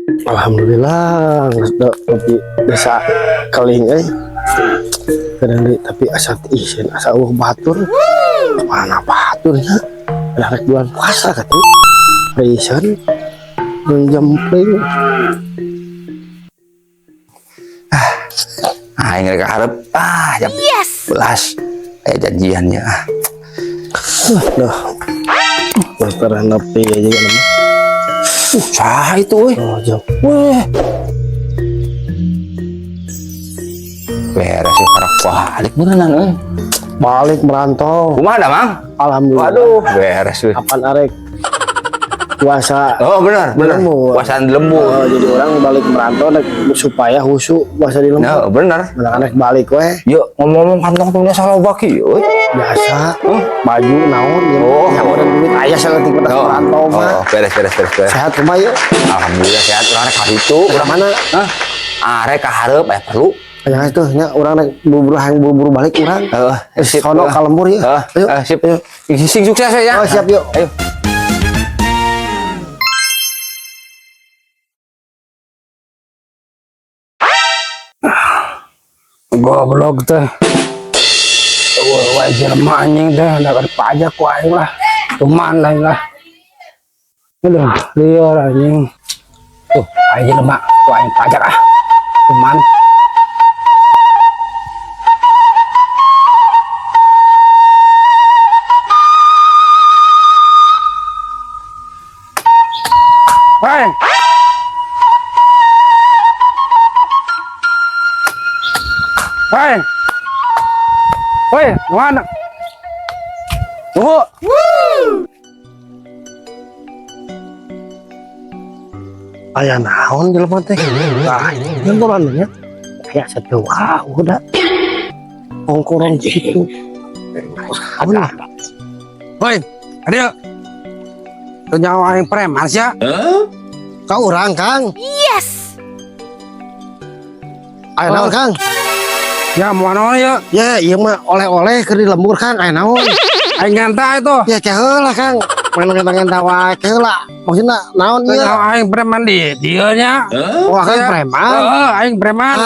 Alhamdulillah tapi desa keling kadang tapi asa isin asa batur mana baturnya rek bulan puasa kata isin jempling aing rek hareup jam 11 aya janjiannya dah terus nepi aja kan sah itu jauh beres ya karak balik beneran balik merantau kumaha da mang alhamdulillah waduh beres weh kapan arek puasa benar puasaan di lembur jadi orang balik merantau supaya husu puasa di lembur benar anak balik weh yuk ngomong kantong punya salah baki biasa baju naon yang udah duit ayah seketik pada merantau mah beres sehat rumah yuk alhamdulillah sehat orang rek itu udah mana arek kahareup perlu ya itu nya orang rek buru-buru balik urang sip sono ka lembur ya ayo sip sing sukses ya siap yuk ayo goblok teh wajar anjing teh dapat pajak ku aing lah cuman lain lah aduh liar anjing tuh aing lemak ku aing pajak cuman Woi, mana? Ayah naon jelema teh? Yang gorannya kayak satu udah. Ongkoran gitu. Apa? Woi, ada. Nyawa yang preman sih ya? Kau orang, Kang? Yes. Ayah naon, Kang? Ya mau naon ya? Ya iya mah oleh-oleh ke di lembur Kang, aya naon? Aing nganta itu. Ya ceh heula Kang. Main ngenta-ngenta wae ceh heula. Maksudna naon ieu? Aing preman di dieu nya. Oh, Kang preman. Heeh, aing preman.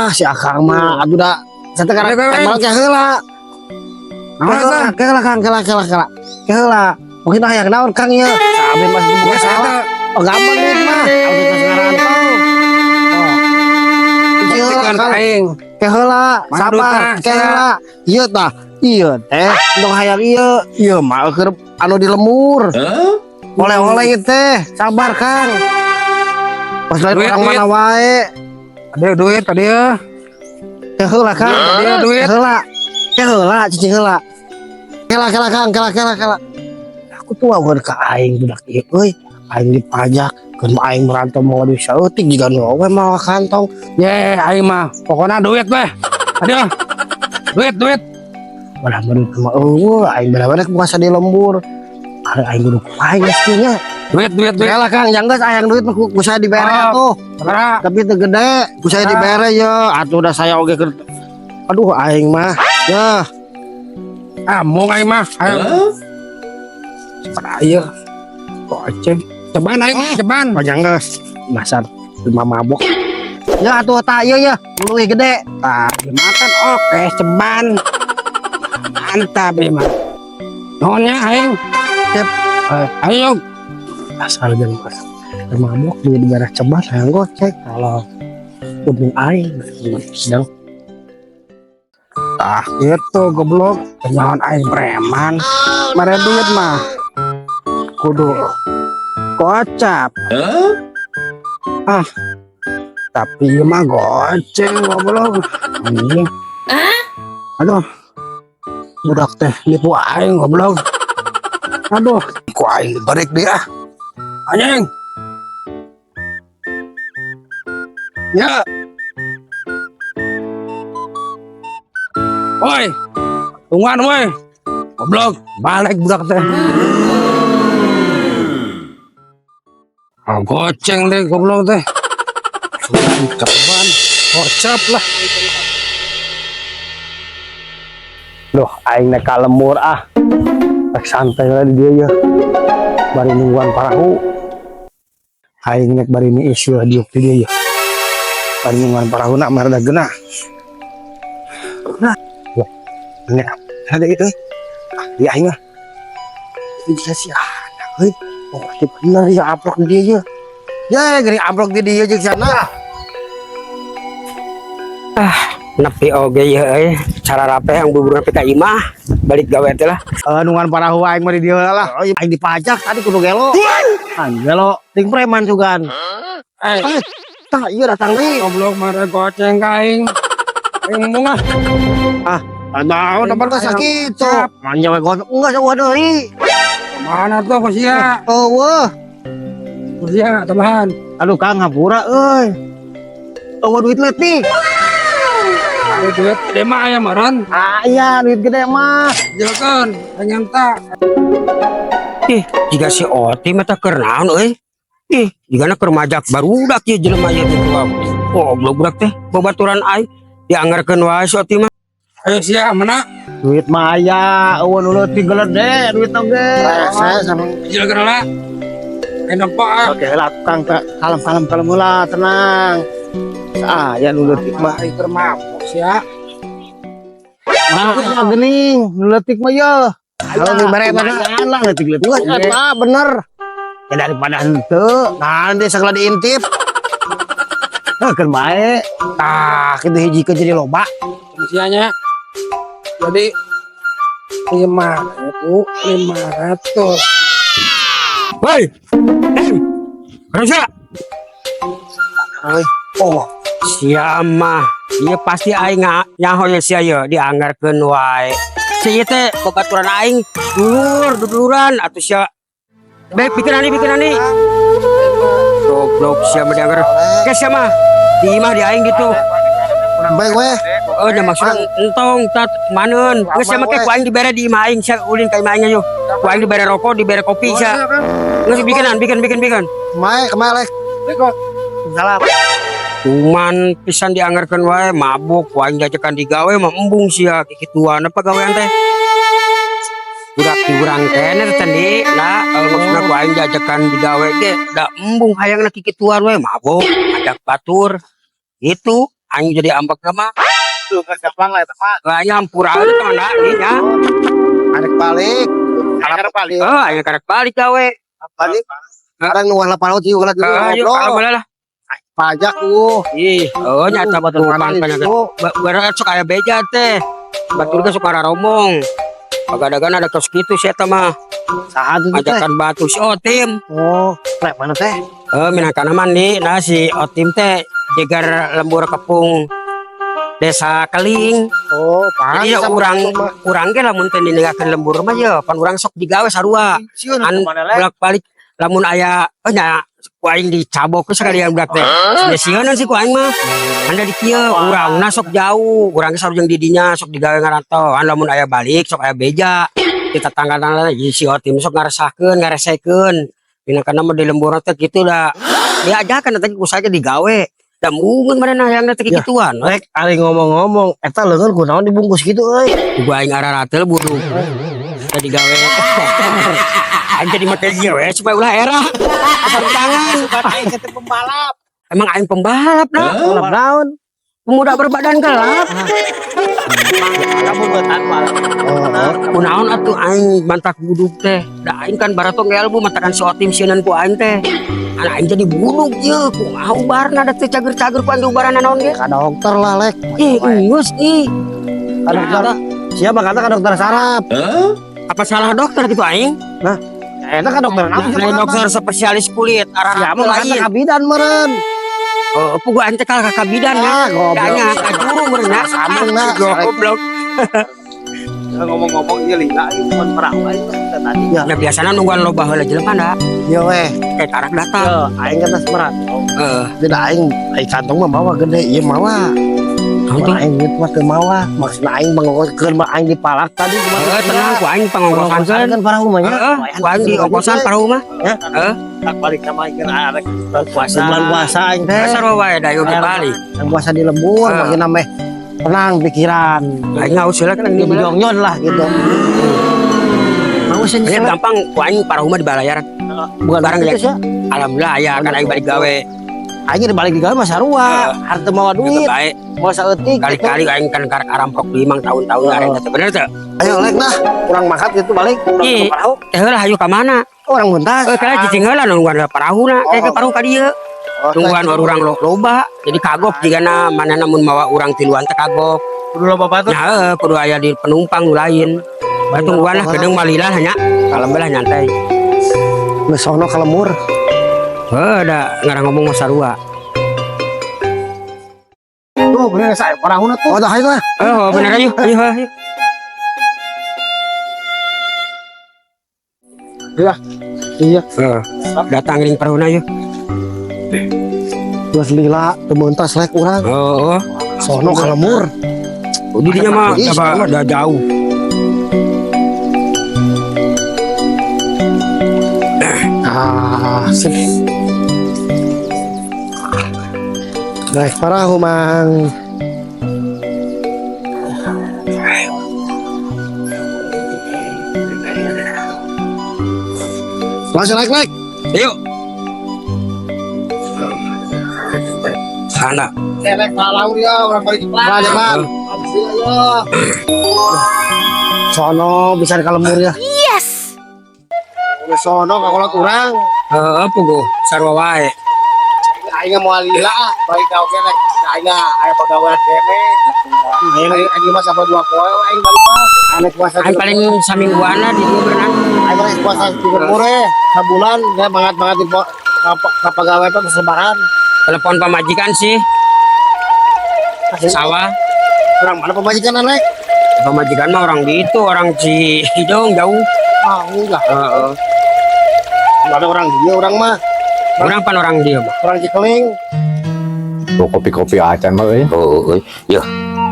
Si Akang mah atuh da sategar preman ceh heula. Naon eta? Keula Kang, keula. Keula. Mungkin hayang naon Kang ieu? Sabi mas buka saha? Oh, gampang duit mah. Abdi kasaran tau. Oh. Kang aing keheula sabar keheula ieu tah ieu teh dong hayang ieu mah keur anu di lemur oleh-oleh ieu teh sabar Kang pas lain orang mana wae ada duit tadi keheula Kang ada duit keheula cicing heula kela Kang aku tuh aweun ka aing budak ieu euy aing dipajak kan aing merantau mau di sautik jika we malah kantong ye aing mah pokoknya duit weh aduh duit malah menurut mah aing bener-bener puasa di lembur aing kudu aing mestinya duit lah Kang jangan ayang duit mah ku saya dibere tuh tapi teu gede ku saya dibere ya atuh udah saya oge keur aduh aing mah ya amung aing mah ayo kok aceng ceban aing ceban panjang geus dasar cuma mabok ya atuh tak ieu ya leuwih gede tah dimakan oke ceban mantap ieu mah naonnya aing cep ayo asal jeung mabok di daerah ceban hayang gocek kalau udung aing sedang tah itu goblok kenyawan aing preman mare duit mah kudu gocap tapi ieu mah goceng goblok anjing aduh budak teh nipu aing goblok aduh ku aing balik dia anjing ya woi tungguan woi goblok balik budak teh goceng deh goblok teh ceban gocap lah loh aing nek kalemur rek santai lah di dia ya bari nungguan parahu Aing nek bari ini isu diuk di dia. Bari ngan parahuna marada geuna. Nah. Nek ada itu. Di aing mah. Bisa sih anak euy. Oh, bener ya aplok di dia ya. Ya, gering aplok di dia jeung sana. Nepi oge ya cara rape yang bubur nepi ka imah balik gawe teh lah. Nungan parahu aing mah di dia lah. Aing dipajak tadi kudu gelo. Gelo ting preman sugan. Tah ieu datang deui. Goblok mare goceng ka aing. Aing ngomong ah. Naon tempat sakit tuh. Manja we goceng enggak sauah deui. Mana tuh kusia? Eueuh. Kusia tambahan. Aduh Kang ngapura euy. Eueuh duit leutik. Ada duit gede mah aya maran. Iya duit gede mah. Jelakan, ternyata. Jika si Oti mah tak keur naon euy. Jigana keur majak barudak ieu jelema ieu teh. Goblok budak teh babaturan aing dianggarkeun wae si Oti mah. Ayo sia mana? Duit mah aya, eueuh nu leutik gede duit oge. Saya sama Jelakan lah. Enak pak. oke lah Kang kalem heula tenang. Ya nu leutik mah Aing keur mabok sia. Nah, gening, nu leutik mah ye. Kalau di bare mana lah leutik-leutik. Eta bener. Ya daripada henteu, nah nanti segala diintip. Keur bae. Tah, kitu hiji ke jadi loba. Fungsinya jadi 500. Woi, Raja. Oh, Siapa? Iya pasti aing nyaho ya sia ya dianggarkeun wae. Si teh babaturan aing duluran atuh sia. Baik pikiran ini. Goblok sia mah dianggar. Ke sia mah di imah di aing gitu. baik we. Nya maksudna entong tat maneun. Geus sia mah ke ku aing dibere di imah aing sia ulin ka imah aing yo. Ku aing dibere rokok, dibere kopi sia. Geus bikinan. Mae kemalek. Salam. Cuman pisan dianggarkeun wae mabuk ku aing diajakan digawe mah embung sia kikituan apa gawean teh. Budak diurang kene tadi nah maksudna ku aing diajakan digawe ge da embung hayangna kikituan wae mabuk ajak batur. Itu aing jadi ambek mah. Tuh gampang lah eta mah. Lah nyampuraeun teh na ieu nya. Arek balik. Arek balik. Aing karek balik gawe. Balik. Sekarang nu lah paraut ieu ulah dulu. Ayo alhamdulillah. Pajak Nyata batur panjang barang sok aya beja teh batur ge sok romong bagadagan ada kos kitu sia teh mah saha tuh teh ajakan batu si Otim rek mana teh minangkana mandi nah si Otim teh jegar lembur kepung desa Keling jadi urang ge lamun teh nininggakeun lembur mah ye pan urang sok digawe sarua an bolak-balik lamun aya nya ku aing dicabok sekalian budak teh. Sia-sianan sih ku aing mah. Anda di kieu urangna sok jauh, urang sareng didinya sok digawe ngaranto. Lamun aya balik sok aya beja. Kita tangganan si Otim sok ngaresahkeun, ngaresekeun. Minangkana mah di lembur teh kitu da. Diajakan teh ku saja digawe. Da mungkin manehna hayangna teh kituan. Rek ari ngomong-ngomong eta leungeun kunaon dibungkus kitu euy. Ku aing araratel buduk. Teh digawe. Aing jadi mate ieu we supaya ulah era. Sarung tangan. Aing teh pembalap. Emang aing pembalap dah. Pembalap naon? Pemuda berbadan gelap. Kamu buatan balap. Kunaon atuh aing mantak buduk teh. Da aing kan barato ngelbu matakan si Otim sieun ku aing teh. Aing jadi buduk ieu kumaha ubarna da teh cager-cager ku aing ubarana naon ge? Ka dokter lah lek. Geus Ka dokter. Siapa kata ka dokter saraf? Apa salah dokter gitu aing? Nah, eta ka dokter naon? Dokter spesialis kulit arah Siapa kata ka bidan meureun? Pugu aing teh ka bidan ya. Danya ka juru meureun ya. Sambung na. Goblok. Ngomong-ngomong ieu lila ieu mun perahu aing tadi ya. Ya biasana nungguan loba heula jelema da. Yo weh. Kayak tarak datang. Aing kan semerat. Tidak aing kantong mah mawa gede ieu mawa. Untuk aing duit mah teu mawa. Maksudna aing mangongkoskeun mah aing dipalak tadi kumaha. tenang ku aing pangongkosan kan parahu mah nya. ku aing di ongkosan parahu mah. Ya. Tak balik sama aing arek puasa. Bulan puasa aing teh. Dasar wae dayu dibalik. Yang puasa di lembur makin nambah tenang pikiran. Aing ngaus heula kan Di nyonyon lah gitu. Mau Ini senjata. gampang ku aing parahu mah dibalayaran. bukan Barang gitu ya. sih. Alhamdulillah ya kan aing balik gawe. Aing dibalik di gawe mah sarua, harteu mawa duit, Baik. mau saeutik. Kali-kali aing kan karek arampok 5 tahun-tahun arek teh bener teh. Ayo lek nah, kurang makat gitu balik. Ih, Perahu, teh heula hayu ka mana? orang bentas. Kala cicing heula nungguan parahuna, ke parahu ka dieu. Tungguan urang loba, jadi kagok jigana manehna mun mawa urang tiluan teh kagok. Kudu loba batur. Nya kudu aya di penumpang nu lain. Bae tungguan lah kedeung malilah nya. Alhamdulillah nyantai. Geus sono ka lemur. Da ngarang ngomong sarua. Tuh, bener saya parahuna tuh. Oh, dah ayo lah. Oh, bener ayo. Iya. Iya. Datang ring parahuna yuk. Geus lila teu meuntas lek urang. Oh. Sono ka lemur. Di dinya mah udah jauh. Sip. Naik parahu mang. Langsung naik. Yuk. Sana. Naik parahu dia orang balik pelan. Sono bisa ka lemur ya. Yes. Sono ka kolot urang. Apa go? Sarwa wae. Aing mau alila, baik kau kene. Aing aya pegawai kene. Aing mah sampai 2 poe aing balik mah. Ane puasa Aing paling samingguana di dieu berenang. aing mah puasa di lemure sabulan ya banget di pegawai teh sebaran. Telepon pamajikan sih. Sawah. Orang mana pemajikan anak? Pamajikan mah orang di itu, orang Cihideng jauh. Ah, enggak. Enggak ada orang dia, orang mah. Orang pan orang dia mah. Orang Cikeling. Kopi-kopi acan mah euy. Oh, ya.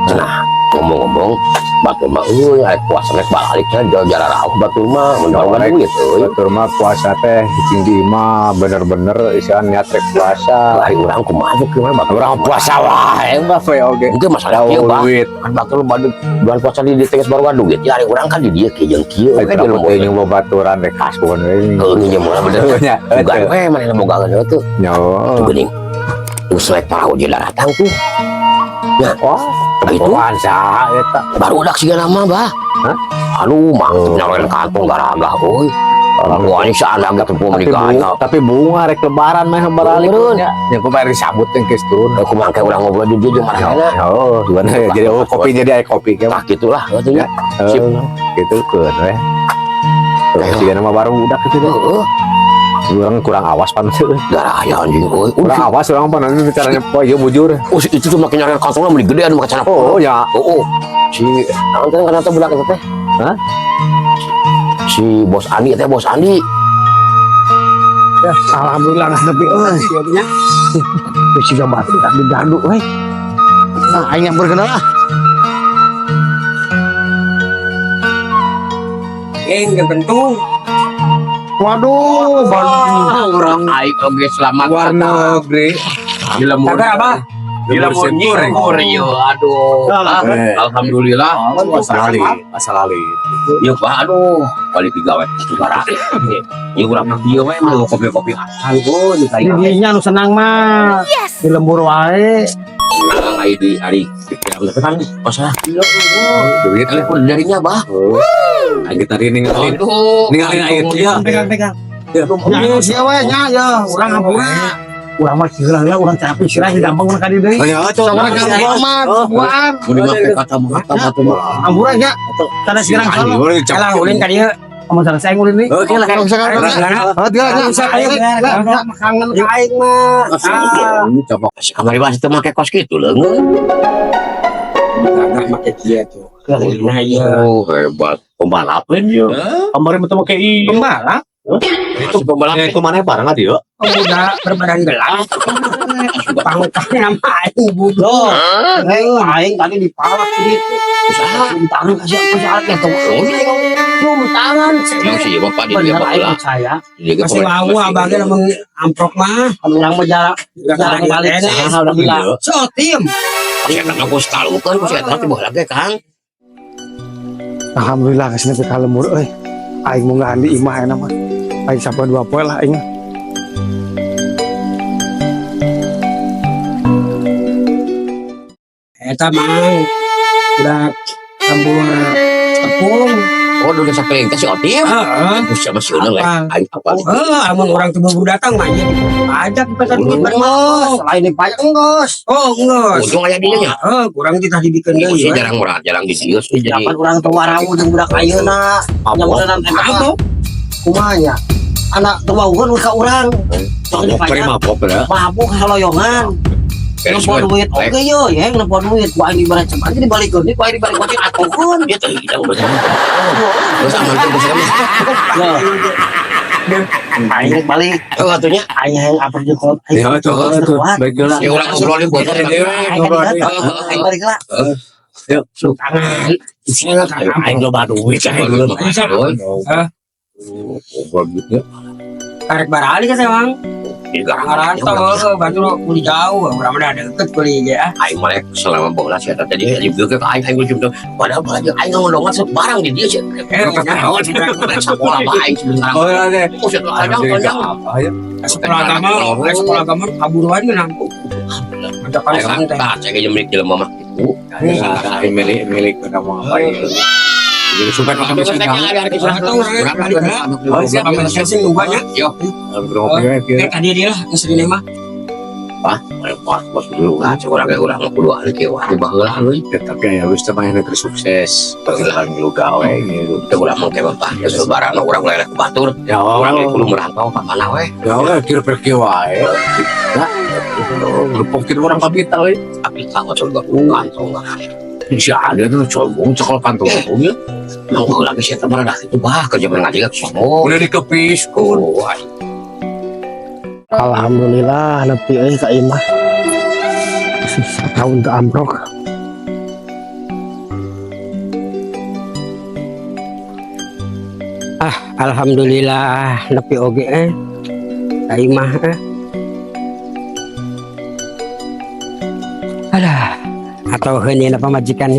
Nah, ngomong-ngomong, batur mah aya puasa rek balik saja jalan rauh batur mah mudah-mudahan duit euy. Batur mah puasa teh cing di imah bener-bener isian niat rek puasa. Lah urang kumaha ke mah batur Urang puasa wae mah we oge. Engke masalah kieu bah. Duit. Kan batur badu bulan puasa di teges baru duit. Ya ari urang kan di dieu kieu jeung kieu Ai kan kenapa teh yang baturan rek kaspon we. Heuh nya mah bener. Nya. Bukan we manehna boga geus tuh. Nyo. Geuning. Uslek parahu di datang tuh. Ya, Wah, itu puasa eta. baru udah siga nama bah. Hah? Aduh, mang nyawen kantong garagah euy. Orang gua ini saat agak tempuh menikah. Tapi bunga rek lebaran mah baralik nya. Nya kumaha disambut teh geus turun. Aku mangke udah ngobrol di dia jeung manehna. Oh, gimana ya? Jadi kopi jadi aya kopi ke. Tah gitulah katanya. Sip. Gitu keun we. Siga nama baru udah kitu deh. Heeh. Urang kurang awas pan teh. Darah aya anjing euy. Kurang awas urang pan nanti bicaranya poe ieu bujur. Oh, itu cuma kenyaran kantongna meni gedean mah cenah. Oh, ya. Oh. Si naon teh kana teh budak eta teh? Hah? Si Bos Andi teh Bos Andi. Ya, alhamdulillah nggak sepi. Siapnya. Wis siga mati tak digandu we. Nah, aing yang berkenal lah. Yang bentung. Waduh, Orang aing oge selamat Warna negeri. di lemur. Kagak apa? Di lemur nyingkur yo. Aduh. Alhamdulillah. Asal ali. Ya Pak, aduh, balik digawe barang. Ya urang mah kieu we mah kopi-kopi asal go di kayu. didinya nu senang mah. Yes. Di lembur wae. Nang ai di ari pikiran kan masalah. Duit Telepon darinya bah. lagi tadi ninggalin. Aduh. Ninggalin air dia. Pegang. Ya, sia we nya ya, urang ngapura. Urang mah sirah ya, urang capek sirah gampang ka di deui. Ya, Sabar gampang mah, buan. Mun dimake kata mah Ampura ya. Kada sirang sana. Kalah ulin ka dieu. Kamu sana saya ngulin nih. Oke lah kan. Oh, tiga. Kangen ka aing mah. Coba kasih kamari bahas teu make kos kitu leung. Kagak make kieu tuh. Nah iya. Oh, hebat. Pembalapan yo. Kemarin betul pakai i. Pembalap. Itu pembalap Itu mana barang tadi yo? Pemuda berbadan gelap. Pangkat nama aing bodoh. Aing tadi dipalak gitu. usaha. Tangan kasih aku syaratnya tuh. Tangan. Emang sih bapak dia Bener bapak aing lah. percaya. Dia Masih mau abangnya namun amprok mah. Kalau orang menjarak jarang balik. Udah bilang. So tim. Saya kan aku selalu kan, saya tahu tiba lagi kan. Alhamdulillah kesini ke kalemur. Aing mau ngandi imah enak mah. Baik sapa 2 poe lah aing. Eta mang udah lembur tepung. Oh, udah sampai ke si Otim. Heeh. Bisa masih udah lah. Aing apa? Amun orang tuh baru datang mah ya pajak kita kan Selain dipajak engkos. Oh, enggak. Ujung aya dinya nya. Kurang kita dibikin Iya sih deui. jarang murah, jarang disius jadi. Dapat orang tua rawu jeung budak ayeuna. Nyamurenan eta mah. Kumanya. Anak tua ugeun ka urang. Mabok pare mabok ya. Mabuk haloyongan. Nempo duit oke yo, ya nempo duit. Ku aing ibarat cepat dibalikeun, ku aing dibalik gocek atukeun. Dia tuh kita udah sama. Terus aman tuh bisa kami. Aing balik. Oh atunya. Aing yang apar jeung Ya tuh baiklah. Ya orang ngobrolin buat Aing balik lah. Yuk. Tangan. Isinya aing loba duit aing loba. Gitu. Tarik barali kan emang. Ngaran tuh bantu kuli jauh, orang udah deket kuli ya. Aing mah selama bola sih tadi di bieu ke aing juga padahal banyak aing ngomong barang di dia sih. Sekolah aing sebenarnya. Oh ya deh. Oh, kadang Sekolah agama kabur wae nang. Ada paling santai. Saya kayak milik jelema mah itu. Aing milik nama apa ya? Jadi supaya kami bisa Sing luganya. Yo, Tadi dia lah kesini mah. Pak, pas dulu kan orang kayak orang kudu ahli ke wah di baheula euy. tapi ya harus teman yang sukses pengalaman lu gawe gitu. Teu urang mah kayak bapak ya sebarang orang lelek batur. Ya Orang orang kudu merantau ka mana we. ya orang kira-kira wae. Nah, ngepokir orang kapital we. Tapi kalau coba kantong lah. Insya Allah tuh sombong cokol kantong ya. Mau lagi sih teman dah itu bah kerja ngaji ka sono. Udah dikepis kun. Alhamdulillah nepi euy ka imah. Tahun teu amprok. Alhamdulillah nepi oge ka imah Alah, atau heunyeun pamajikan